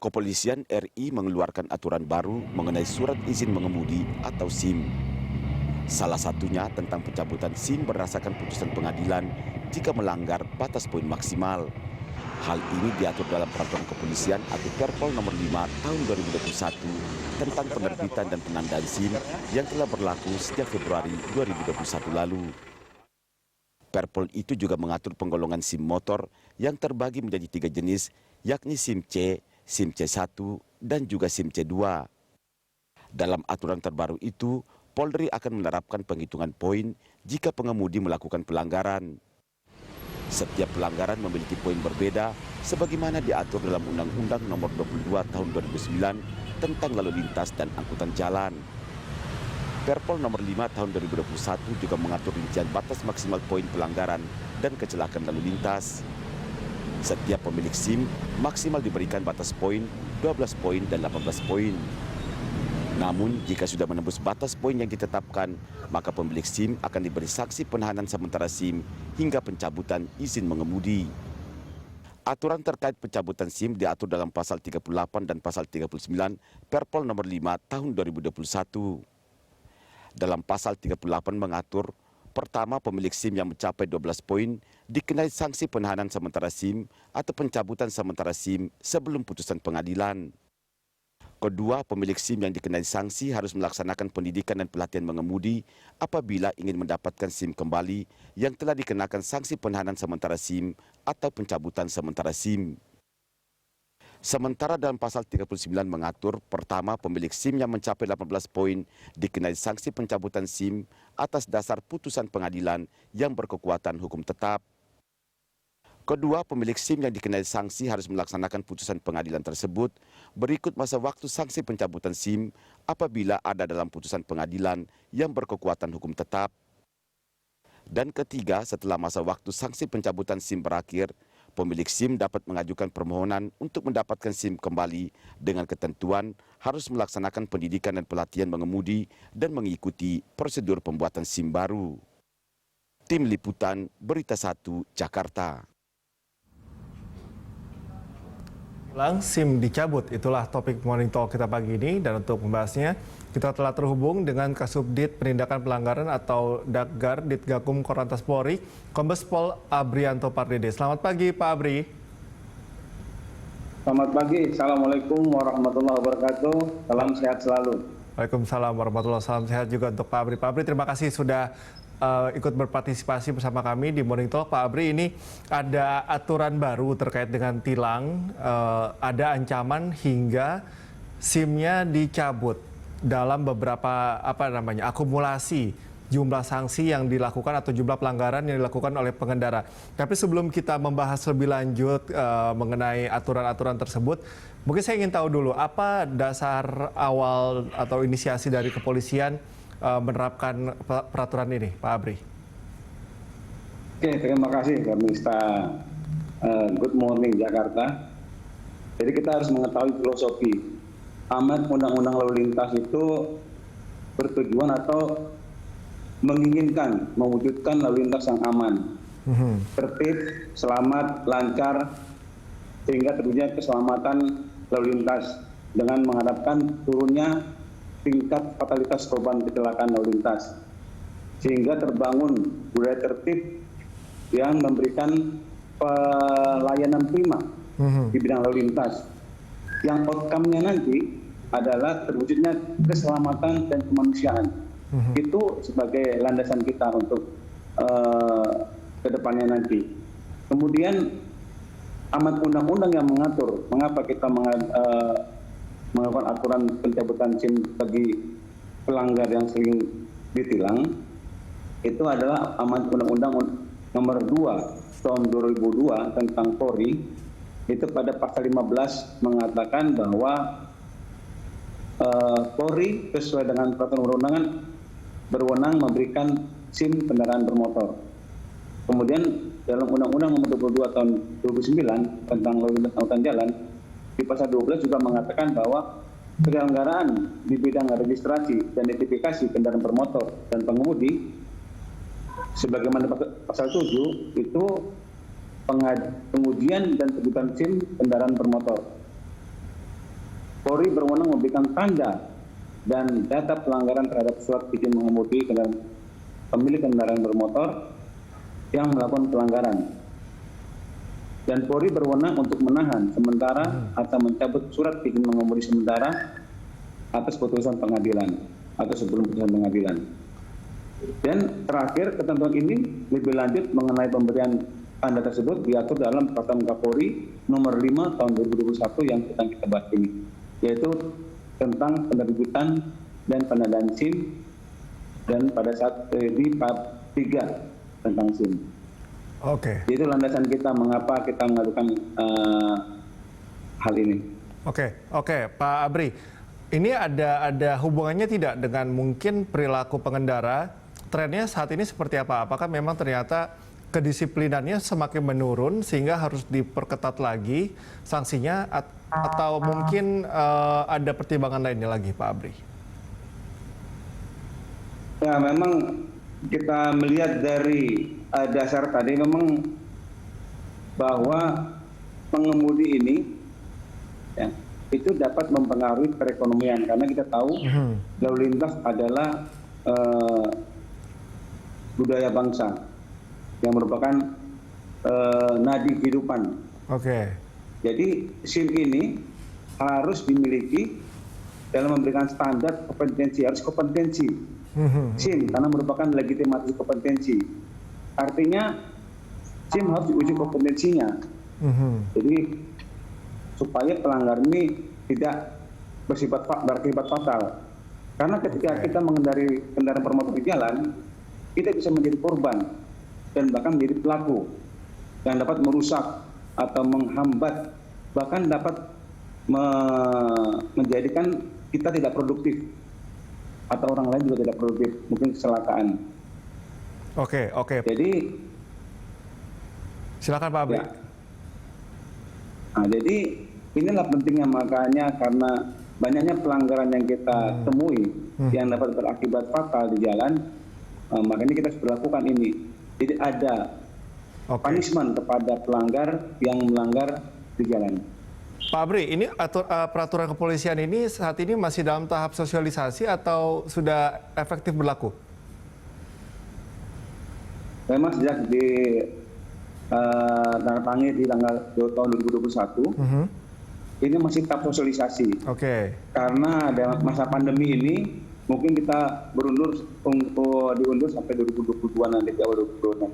Kepolisian RI mengeluarkan aturan baru mengenai surat izin mengemudi atau SIM. Salah satunya tentang pencabutan SIM berdasarkan putusan pengadilan jika melanggar batas poin maksimal. Hal ini diatur dalam Peraturan Kepolisian atau Perpol nomor 5 tahun 2021 tentang penerbitan dan penandaan SIM yang telah berlaku sejak Februari 2021 lalu. Perpol itu juga mengatur penggolongan SIM motor yang terbagi menjadi 3 jenis, yakni SIM C, SIM C1, dan juga SIM C2. Dalam aturan terbaru itu, Polri akan menerapkan penghitungan poin jika pengemudi melakukan pelanggaran. Setiap pelanggaran memiliki poin berbeda, sebagaimana diatur dalam Undang-Undang Nomor 22 Tahun 2009 tentang lalu lintas dan angkutan jalan. Perpol Nomor 5 Tahun 2021 juga mengatur rincian batas maksimal poin pelanggaran dan kecelakaan lalu lintas. Setiap pemilik SIM maksimal diberikan batas poin 12 poin dan 18 poin. Namun, jika sudah menembus batas poin yang ditetapkan, maka pemilik SIM akan diberi sanksi penahanan sementara SIM hingga pencabutan izin mengemudi. Aturan terkait pencabutan SIM diatur dalam pasal 38 dan pasal 39 Perpol nomor 5 tahun 2021. Dalam pasal 38 mengatur, pertama, pemilik SIM yang mencapai 12 poin dikenai sanksi penahanan sementara SIM atau pencabutan sementara SIM sebelum putusan pengadilan. Kedua, pemilik SIM yang dikenai sanksi harus melaksanakan pendidikan dan pelatihan mengemudi apabila ingin mendapatkan SIM kembali yang telah dikenakan sanksi penahanan sementara SIM atau pencabutan sementara SIM. Sementara dalam pasal 39 mengatur, pertama, pemilik SIM yang mencapai 18 poin dikenai sanksi pencabutan SIM atas dasar putusan pengadilan yang berkekuatan hukum tetap. Kedua, pemilik SIM yang dikenai sanksi harus melaksanakan putusan pengadilan tersebut berikut masa waktu sanksi pencabutan SIM apabila ada dalam putusan pengadilan yang berkekuatan hukum tetap. Dan ketiga, setelah masa waktu sanksi pencabutan SIM berakhir, pemilik SIM dapat mengajukan permohonan untuk mendapatkan SIM kembali dengan ketentuan harus melaksanakan pendidikan dan pelatihan mengemudi dan mengikuti prosedur pembuatan SIM baru. Tim Liputan Berita 1 Jakarta. SIM dicabut, itulah topik Morning Talk kita pagi ini, dan untuk membahasnya kita telah terhubung dengan Kasubdit Penindakan Pelanggaran atau Dakgar Ditgakum Korlantas Polri, Kombes Pol Abrianto Pardede. Selamat pagi Pak Abri. Selamat pagi, Assalamualaikum warahmatullahi wabarakatuh, salam sehat selalu. Waalaikumsalam warahmatullahi wabarakatuh, salam sehat juga untuk Pak Abri. Pak Abri, terima kasih sudah ikut berpartisipasi bersama kami di Morning Talk. Pak Abri, ini ada aturan baru terkait dengan tilang, ada ancaman hingga SIM-nya dicabut dalam beberapa akumulasi jumlah sanksi yang dilakukan atau jumlah pelanggaran yang dilakukan oleh pengendara. Tapi sebelum kita membahas lebih lanjut mengenai aturan-aturan tersebut, mungkin saya ingin tahu dulu apa dasar awal atau inisiasi dari kepolisian menerapkan peraturan ini, Pak Abri. Oke, terima kasih pemirsa Good Morning Jakarta. Jadi kita harus mengetahui filosofi. Amat undang-undang lalu lintas itu bertujuan atau menginginkan mewujudkan lalu lintas yang aman, tertib, selamat, lancar, sehingga terwujudnya keselamatan lalu lintas dengan mengharapkan turunnya tingkat fatalitas korban kecelakaan lalu lintas, sehingga terbangun budaya tertib yang memberikan pelayanan prima di bidang lalu lintas, yang outcome-nya nanti adalah terwujudnya keselamatan dan kemanusiaan. Itu sebagai landasan kita untuk kedepannya nanti. Kemudian amat undang-undang yang mengatur mengapa kita melakukan aturan pencabutan SIM bagi pelanggar yang sering ditilang, itu adalah amat undang-undang nomor 2 tahun 2002 tentang Polri. Itu pada pasal 15 mengatakan bahwa Polri sesuai dengan peraturan perundang-undangan berwenang memberikan SIM kendaraan bermotor. Kemudian dalam Undang-Undang nomor 22 tahun 2009 tentang lalu lintas angkutan jalan, di pasal 12 juga mengatakan bahwa penyelenggaraan di bidang registrasi dan identifikasi kendaraan bermotor dan pengemudi sebagaimana pasal 7 itu pengujian dan penunjukan SIM kendaraan bermotor. Polri berwenang memberikan tanda dan data pelanggaran terhadap surat izin mengemudi pemilik kendaraan bermotor yang melakukan pelanggaran. Dan Polri berwenang untuk menahan sementara atau mencabut surat izin mengemudi sementara atas putusan pengadilan atau sebelum putusan pengadilan. Dan terakhir, ketentuan ini lebih lanjut mengenai pemberian tanda tersebut diatur dalam Peraturan Kapolri nomor 5 tahun 2021 yang sedang kita bahas ini, yaitu tentang penerbitan dan penandaan SIM dan pada saat di bab 3 tentang SIM. Oke. Itu landasan kita mengapa kita mengajukan hal ini. Oke, Pak Abri. Ini ada hubungannya tidak dengan mungkin perilaku pengendara? Trennya saat ini seperti apa? Apakah memang ternyata kedisiplinannya semakin menurun sehingga harus diperketat lagi sanksinya atau mungkin ada pertimbangan lainnya lagi, Pak Abri? Ya, memang kita melihat dari dasar tadi memang bahwa pengemudi ini ya, itu dapat mempengaruhi perekonomian karena kita tahu lalu lintas adalah budaya bangsa yang merupakan nadi kehidupan. Oke. Jadi SIM ini harus dimiliki dalam memberikan standar kompetensi, harus kompetensi SIM karena merupakan legitimasi kompetensi. Artinya SIM harus diuji kompetensinya. Jadi supaya pelanggar ini tidak berakibat fatal. Karena ketika kita mengendari kendaraan bermotor di jalan, kita bisa menjadi korban dan bahkan menjadi pelaku yang dapat merusak atau menghambat, bahkan dapat menjadikan kita tidak produktif atau orang lain juga tidak produktif, mungkin kecelakaan. Oke. Jadi silakan Pak Abri. Ya. Nah, jadi inilah pentingnya, makanya karena banyaknya pelanggaran yang kita temui yang dapat berakibat fatal di jalan, makanya kita harus berlakukan ini. Jadi ada punishment kepada pelanggar yang melanggar di jalan. Pak Abri, ini peraturan kepolisian ini saat ini masih dalam tahap sosialisasi atau sudah efektif berlaku? Memang sejak ditandatangani di tanggal 2 tahun 2021, ini masih tahap sosialisasi. Oke. Karena dalam masa pandemi ini, mungkin kita diundur sampai 2022 nanti, awal 2022.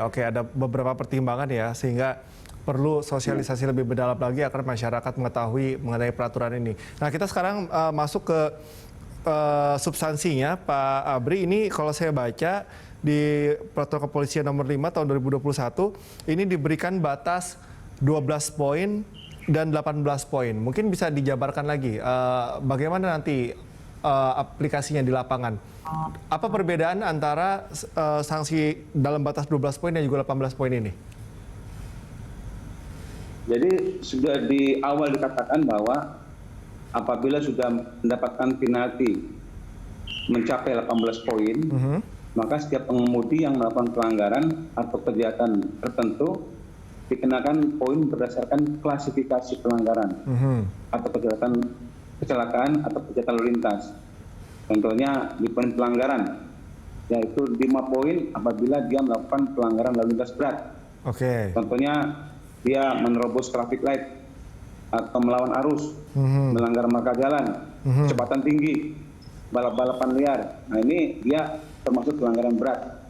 Oke, ada beberapa pertimbangan ya, sehingga perlu sosialisasi lebih mendalam lagi agar masyarakat mengetahui mengenai peraturan ini. Nah, kita sekarang masuk ke substansinya, Pak Abri. Ini kalau saya baca di Peraturan Kepolisian nomor 5 tahun 2021, ini diberikan batas 12 poin dan 18 poin. Mungkin bisa dijabarkan lagi bagaimana nanti aplikasinya di lapangan. Apa perbedaan antara sanksi dalam batas 12 poin dan juga 18 poin ini? Jadi sudah di awal dikatakan bahwa apabila sudah mendapatkan penalti mencapai 18 poin, maka setiap pengemudi yang melakukan pelanggaran atau kejahatan tertentu dikenakan poin berdasarkan klasifikasi pelanggaran atau kecelakaan atau kejahatan lalu lintas. Contohnya di poin pelanggaran, yaitu 5 poin apabila dia melakukan pelanggaran lalu lintas berat. Oke. Contohnya dia menerobos traffic light atau melawan arus, melanggar marka jalan, kecepatan tinggi, balap-balapan liar. Nah, ini dia termasuk pelanggaran berat.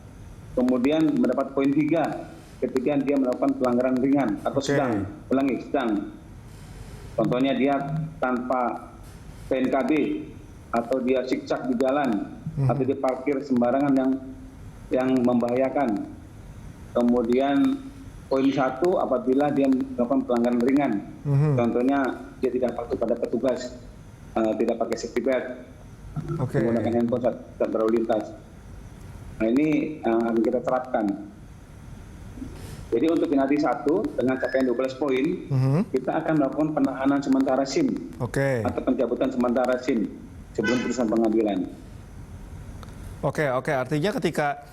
Kemudian mendapat poin 3 ketika dia melakukan pelanggaran ringan atau sedang. Contohnya dia tanpa PNKB atau dia siksak di jalan atau dia parkir sembarangan yang membahayakan. Kemudian poin 1 apabila dia melakukan pelanggaran ringan. Contohnya dia tidak patuh pada petugas, tidak pakai safety belt, menggunakan handphone saat berlalu lintas. Nah, ini akan kita terapkan. Jadi untuk penalti 1 dengan capaian 12 poin, kita akan melakukan penahanan sementara SIM atau pencabutan sementara SIM sebelum putusan pengadilan. Oke, artinya ketika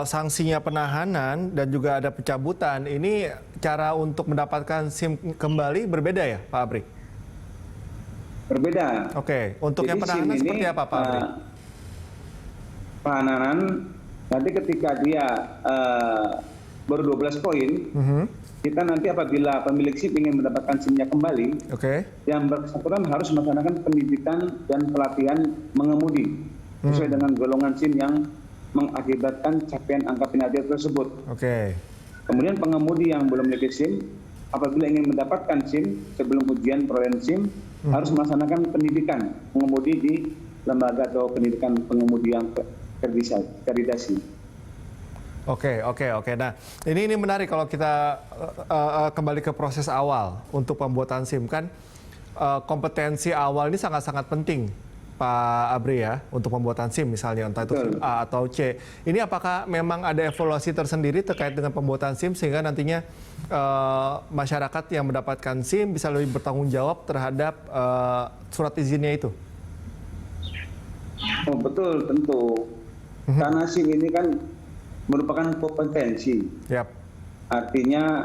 sanksinya penahanan dan juga ada pencabutan, ini cara untuk mendapatkan SIM kembali berbeda ya, Pak Abri? Berbeda. Oke, untuk Jadi yang penahanan SIM seperti ini, apa, Pak Abri? Penahanan nanti ketika dia baru 12 poin, kita nanti apabila pemilik SIM ingin mendapatkan SIM-nya kembali, Oke. yang bersangkutan harus melaksanakan pendidikan dan pelatihan mengemudi sesuai dengan golongan SIM yang mengakibatkan capaian angka penalti tersebut. Oke. Kemudian pengemudi yang belum memiliki SIM, apabila ingin mendapatkan SIM sebelum ujian perolehan SIM, harus melaksanakan pendidikan mengemudi di lembaga atau pendidikan pengemudi yang terakreditasi. Oke. Nah, ini menarik kalau kita kembali ke proses awal untuk pembuatan SIM kan kompetensi awal ini sangat-sangat penting, Pak Abri ya, untuk pembuatan SIM misalnya entah itu SIM A atau C. Ini apakah memang ada evaluasi tersendiri terkait dengan pembuatan SIM sehingga nantinya masyarakat yang mendapatkan SIM bisa lebih bertanggung jawab terhadap surat izinnya itu? Oh, betul, tentu. Karena SIM ini kan merupakan kompetensi. Yap. Artinya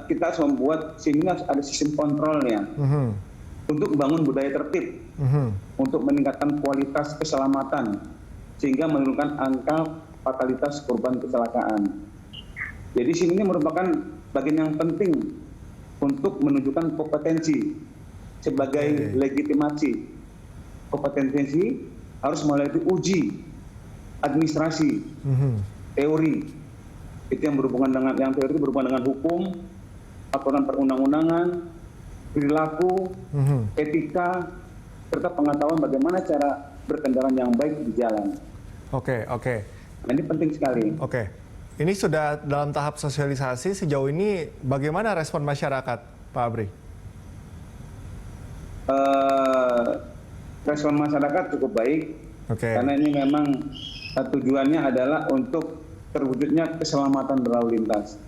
kita harus membuat SIM ini harus ada sistem kontrolnya untuk membangun budaya tertib, untuk meningkatkan kualitas keselamatan sehingga menurunkan angka fatalitas korban kecelakaan. Jadi SIM ini merupakan bagian yang penting untuk menunjukkan kompetensi sebagai legitimasi. Kompetensi harus melalui uji administrasi, teori. Itu yang berhubungan dengan teori berhubungan dengan hukum, aturan perundang-undangan, perilaku, etika, serta pengetahuan bagaimana cara berkendaraan yang baik di jalan. Oke. Nah, ini penting sekali. Oke. Ini sudah dalam tahap sosialisasi, sejauh ini bagaimana respon masyarakat, Pak Abri? Respon masyarakat cukup baik, karena ini memang tujuannya adalah untuk terwujudnya keselamatan berlalu lintas.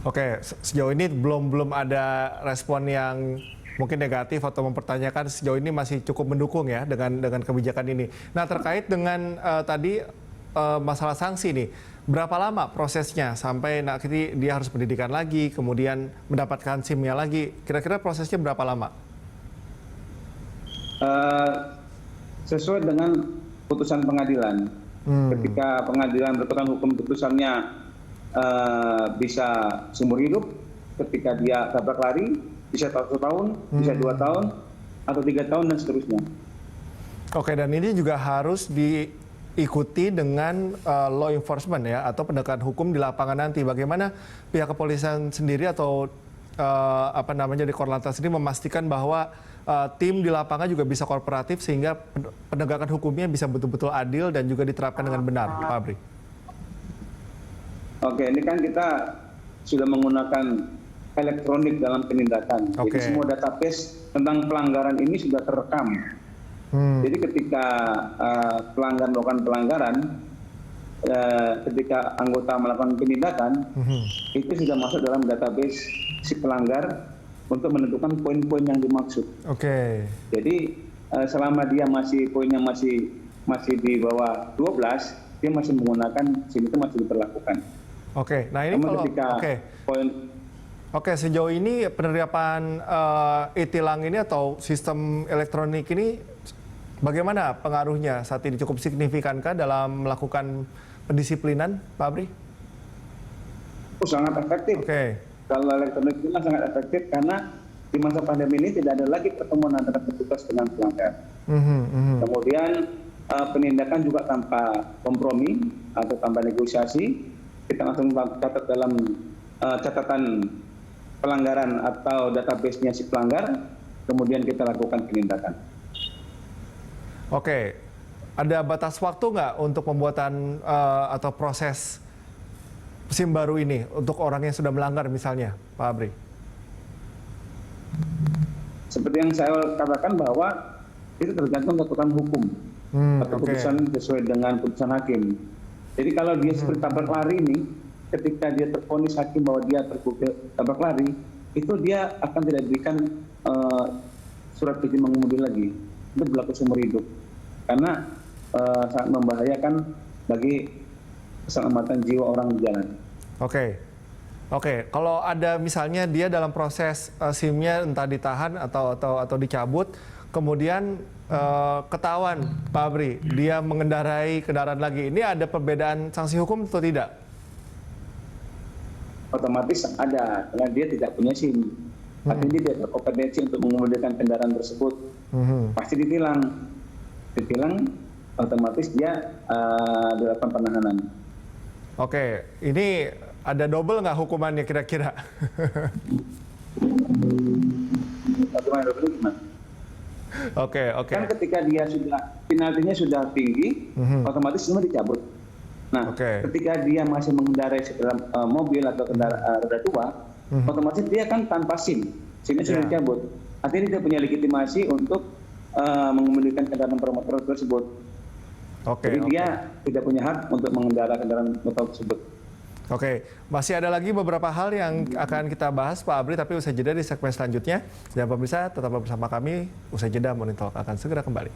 Oke, sejauh ini belum ada respon yang mungkin negatif atau mempertanyakan, sejauh ini masih cukup mendukung ya dengan kebijakan ini. Nah, terkait dengan tadi masalah sanksi nih, berapa lama prosesnya sampai nanti dia harus pendidikan lagi, kemudian mendapatkan SIM-nya lagi? Kira-kira prosesnya berapa lama? Sesuai dengan putusan pengadilan. Ketika pengadilan berkeputusan hukum putusannya bisa seumur hidup, ketika dia tabrak lari bisa 1 tahun, bisa 2 tahun, atau 3 tahun dan seterusnya. Oke, dan ini juga harus diikuti dengan law enforcement ya, atau penegakan hukum di lapangan nanti. Bagaimana pihak kepolisian sendiri atau di Korlantas ini memastikan bahwa tim di lapangan juga bisa kooperatif sehingga penegakan hukumnya bisa betul-betul adil dan juga diterapkan dengan benar, Pak Abri? Oke, ini kan kita sudah menggunakan elektronik dalam penindakan. Jadi semua database tentang pelanggaran ini sudah terekam. Jadi ketika pelanggar melakukan pelanggaran, ketika anggota melakukan penindakan, itu sudah masuk dalam database si pelanggar untuk menentukan poin-poin yang dimaksud. Oke. Jadi selama dia poinnya masih di bawah 12, dia masih menggunakan SIM itu masih diperlakukan. Oke. Nah ini kalau Oke, sejauh ini penerapan e-tilang ini atau sistem elektronik ini bagaimana pengaruhnya saat ini? Cukup signifikankah dalam melakukan pendisiplinan, Pak Abri? Sangat efektif. Oke. Kalau elektronik itu sangat efektif karena di masa pandemi ini tidak ada lagi pertemuan antara petugas dengan pelanggar. Kemudian penindakan juga tanpa kompromi atau tanpa negosiasi. Kita langsung catat dalam catatan pelanggaran atau database-nya si pelanggar, kemudian kita lakukan penindakan. Oke, ada batas waktu nggak untuk pembuatan atau proses SIM baru ini untuk orang yang sudah melanggar misalnya, Pak Abri? Seperti yang saya katakan bahwa itu tergantung keputusan hukum atau putusan sesuai dengan putusan hakim. Jadi kalau dia seperti tabrak lari ini, ketika dia tervonis hakim bahwa dia terbukti tabrak lari, itu dia akan tidak diberikan surat izin mengemudi lagi. Itu berlaku seumur hidup. Karena sangat membahayakan bagi keselamatan jiwa orang di jalan. Oke. Oke, kalau ada misalnya dia dalam proses SIM-nya entah ditahan atau dicabut, kemudian ketahuan Pak Abri, dia mengendarai kendaraan lagi, ini ada perbedaan sanksi hukum atau tidak? Otomatis ada, karena dia tidak punya SIM. Artinya dia tidak berkompetensi untuk mengemudikan kendaraan tersebut. Pasti ditilang. Ditilang, otomatis dia dilakukan penahanan. Oke, ini ada double nggak hukumannya kira-kira? Gimana? Oke. Kan ketika dia sudah, penaltinya sudah tinggi, otomatis semua dicabut. Nah, ketika dia masih mengendarai dalam mobil atau kendaraan roda tua, otomatis dia kan tanpa SIM. SIM-nya sudah dicabut. Artinya dia punya legitimasi untuk mengemudikan kendaraan bermotor tersebut. Jadi dia tidak punya hak untuk mengendarai kendaraan motor tersebut. Oke, masih ada lagi beberapa hal yang akan kita bahas Pak Abri, tapi usai jeda di segmen selanjutnya. Dan pemirsa tetap bersama kami, usai jeda Morning Talk akan segera kembali.